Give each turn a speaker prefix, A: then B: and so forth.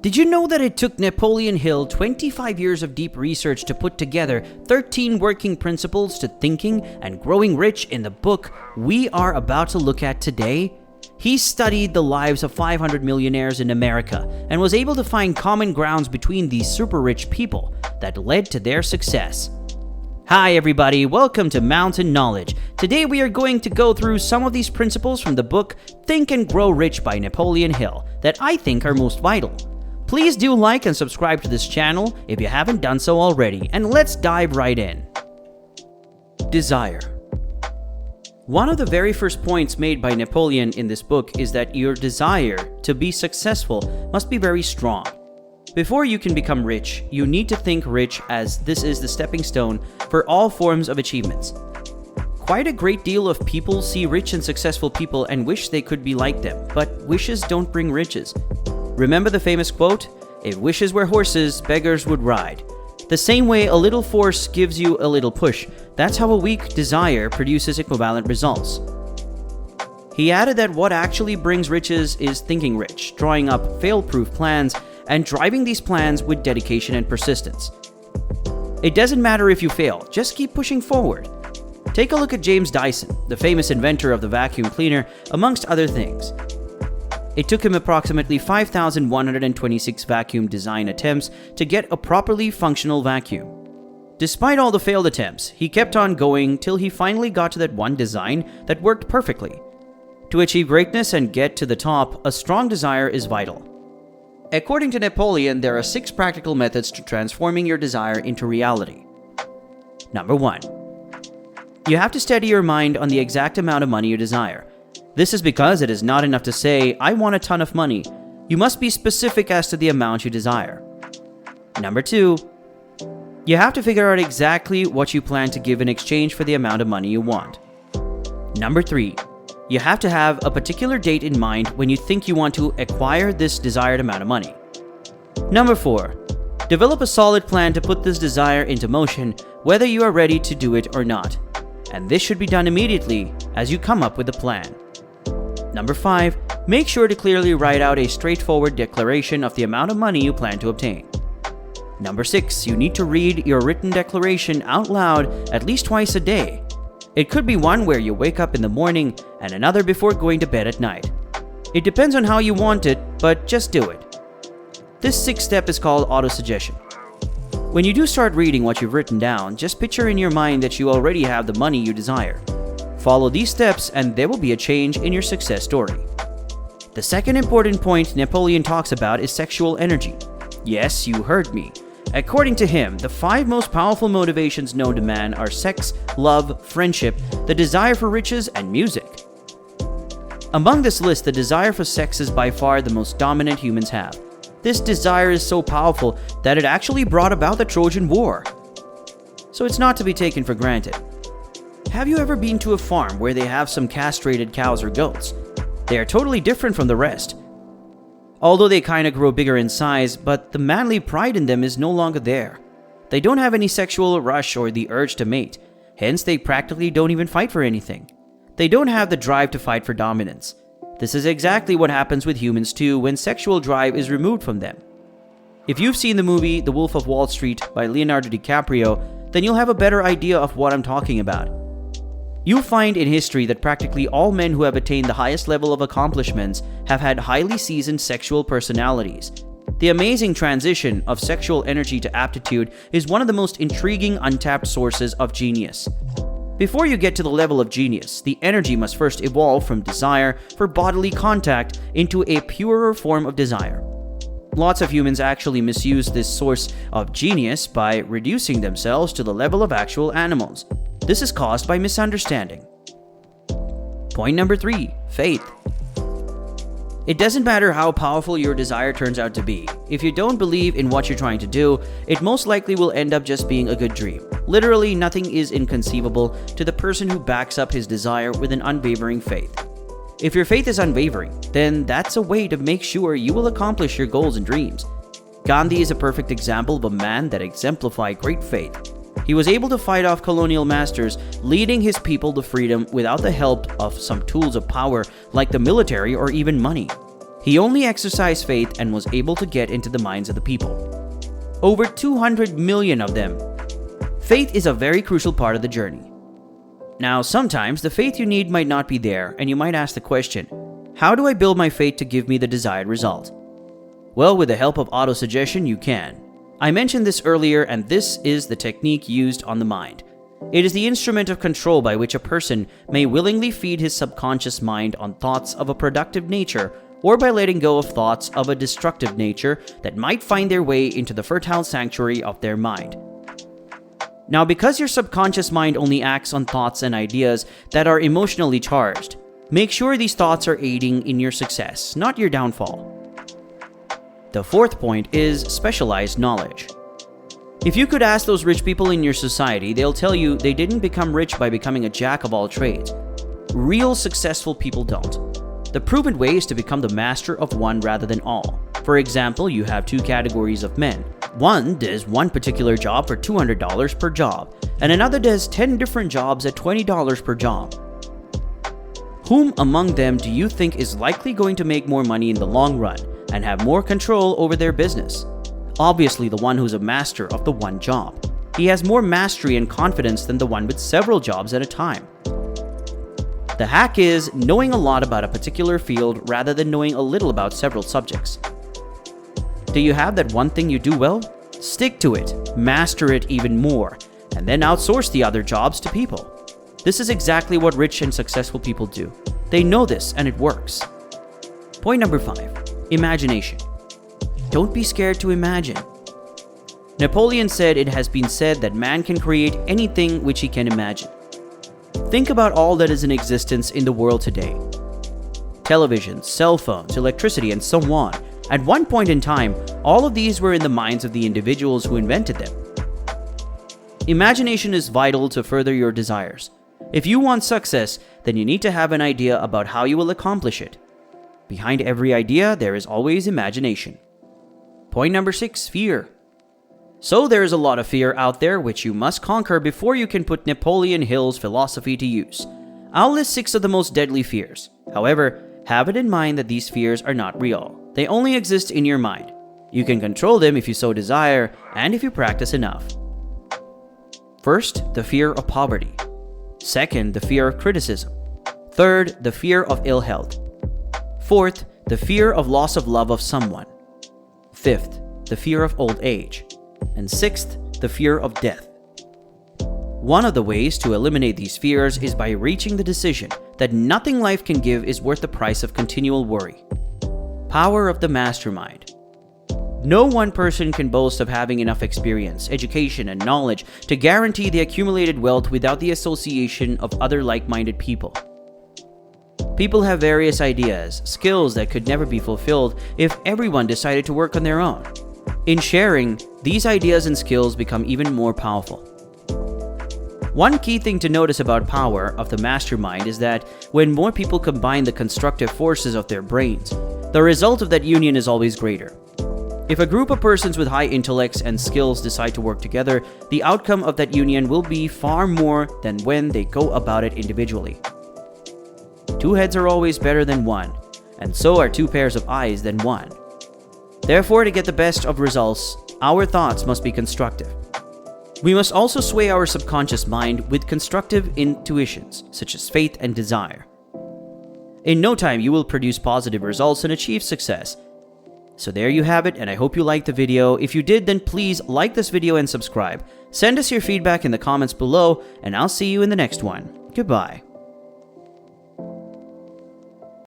A: Did you know that it took Napoleon Hill 25 years of deep research to put together 13 working principles to thinking and growing rich in the book we are about to look at today? He studied the lives of 500 millionaires in America and was able to find common grounds between these super rich people that led to their success. Hi everybody, welcome to Mountain Knowledge. Today we are going to go through some of these principles from the book Think and Grow Rich by Napoleon Hill that I think are most vital. Please do like and subscribe to this channel if you haven't done so already, and let's dive right in. Desire. One of the very first points made by Napoleon in this book is that your desire to be successful must be very strong. Before you can become rich, you need to think rich, as this is the stepping stone for all forms of achievements. Quite a great deal of people see rich and successful people and wish they could be like them, but wishes don't bring riches. Remember the famous quote, "If wishes were horses, beggars would ride." The same way a little force gives you a little push, that's how a weak desire produces equivalent results. He added that what actually brings riches is thinking rich, drawing up fail-proof plans, and driving these plans with dedication and persistence. It doesn't matter if you fail, just keep pushing forward. Take a look at James Dyson, the famous inventor of the vacuum cleaner, amongst other things. It took him approximately 5,126 vacuum design attempts to get a properly functional vacuum. Despite all the failed attempts, he kept on going till he finally got to that one design that worked perfectly. To achieve greatness and get to the top, a strong desire is vital. According to Napoleon, there are 6 practical methods to transforming your desire into reality. Number 1. You have to steady your mind on the exact amount of money you desire. This is because it is not enough to say, "I want a ton of money." You must be specific as to the amount you desire. Number 2. You have to figure out exactly what you plan to give in exchange for the amount of money you want. Number 3. You have to have a particular date in mind when you think you want to acquire this desired amount of money. Number 4. Develop a solid plan to put this desire into motion, whether you are ready to do it or not. And this should be done immediately as you come up with a plan. Number 5. Make sure to clearly write out a straightforward declaration of the amount of money you plan to obtain. Number 6. You need to read your written declaration out loud at least twice a day. It could be one where you wake up in the morning and another before going to bed at night. It depends on how you want it, but just do it. This 6th step is called autosuggestion. When you do start reading what you've written down, just picture in your mind that you already have the money you desire. Follow these steps and there will be a change in your success story. The second important point Napoleon talks about is sexual energy. Yes, you heard me. According to him, the 5 most powerful motivations known to man are sex, love, friendship, the desire for riches, and music. Among this list, the desire for sex is by far the most dominant humans have. This desire is so powerful that it actually brought about the Trojan War. So it's not to be taken for granted. Have you ever been to a farm where they have some castrated cows or goats? They are totally different from the rest. Although they kinda grow bigger in size, but the manly pride in them is no longer there. They don't have any sexual rush or the urge to mate, hence they practically don't even fight for anything. They don't have the drive to fight for dominance. This is exactly what happens with humans too when sexual drive is removed from them. If you've seen the movie The Wolf of Wall Street by Leonardo DiCaprio, then you'll have a better idea of what I'm talking about. You'll find in history that practically all men who have attained the highest level of accomplishments have had highly seasoned sexual personalities. The amazing transition of sexual energy to aptitude is one of the most intriguing untapped sources of genius. Before you get to the level of genius, the energy must first evolve from desire for bodily contact into a purer form of desire. Lots of humans actually misuse this source of genius by reducing themselves to the level of actual animals. This is caused by misunderstanding. Point number 3, faith. It doesn't matter how powerful your desire turns out to be. If you don't believe in what you're trying to do, it most likely will end up just being a good dream. Literally, nothing is inconceivable to the person who backs up his desire with an unwavering faith. If your faith is unwavering, then that's a way to make sure you will accomplish your goals and dreams. Gandhi is a perfect example of a man that exemplified great faith. He was able to fight off colonial masters, leading his people to freedom without the help of some tools of power like the military or even money. He only exercised faith and was able to get into the minds of the people. Over 200 million of them. Faith is a very crucial part of the journey. Now, sometimes the faith you need might not be there, and you might ask the question, how do I build my faith to give me the desired result? Well, with the help of auto-suggestion, you can. I mentioned this earlier, and this is the technique used on the mind. It is the instrument of control by which a person may willingly feed his subconscious mind on thoughts of a productive nature, or by letting go of thoughts of a destructive nature that might find their way into the fertile sanctuary of their mind. Now, because your subconscious mind only acts on thoughts and ideas that are emotionally charged, make sure these thoughts are aiding in your success, not your downfall. The fourth point is specialized knowledge. If you could ask those rich people in your society, they'll tell you they didn't become rich by becoming a jack of all trades. Real successful people don't. The proven way is to become the master of one rather than all. For example, you have two categories of men. One does one particular job for $200 per job, and another does 10 different jobs at $20 per job. Whom among them do you think is likely going to make more money in the long run and have more control over their business? Obviously, the one who's a master of the one job. He has more mastery and confidence than the one with several jobs at a time. The hack is knowing a lot about a particular field rather than knowing a little about several subjects. Do you have that one thing you do well? Stick to it, master it even more, and then outsource the other jobs to people. This is exactly what rich and successful people do. They know this and it works. Point number 5, imagination. Don't be scared to imagine. Napoleon said it has been said that man can create anything which he can imagine. Think about all that is in existence in the world today. Televisions, cell phones, electricity, and so on. At one point in time, all of these were in the minds of the individuals who invented them. Imagination is vital to further your desires. If you want success, then you need to have an idea about how you will accomplish it. Behind every idea, there is always imagination. Point number 6, fear. So there is a lot of fear out there which you must conquer before you can put Napoleon Hill's philosophy to use. I'll list 6 of the most deadly fears. However, have it in mind that these fears are not real. They only exist in your mind. You can control them if you so desire and if you practice enough. First, the fear of poverty. Second, the fear of criticism. Third, the fear of ill health. Fourth, the fear of loss of love of someone. Fifth, the fear of old age. And sixth, the fear of death. One of the ways to eliminate these fears is by reaching the decision that nothing life can give is worth the price of continual worry. Power of the mastermind. No one person can boast of having enough experience, education, and knowledge to guarantee the accumulated wealth without the association of other like-minded people. People have various ideas, skills that could never be fulfilled if everyone decided to work on their own. In sharing, these ideas and skills become even more powerful. One key thing to notice about power of the mastermind is that when more people combine the constructive forces of their brains, the result of that union is always greater. If a group of persons with high intellects and skills decide to work together, the outcome of that union will be far more than when they go about it individually. 2 heads are always better than one, and so are 2 pairs of eyes than one. Therefore, to get the best of results, our thoughts must be constructive. We must also sway our subconscious mind with constructive intuitions, such as faith and desire. In no time, you will produce positive results and achieve success. So there you have it, and I hope you liked the video. If you did, then please like this video and subscribe. Send us your feedback in the comments below, and I'll see you in the next one. Goodbye.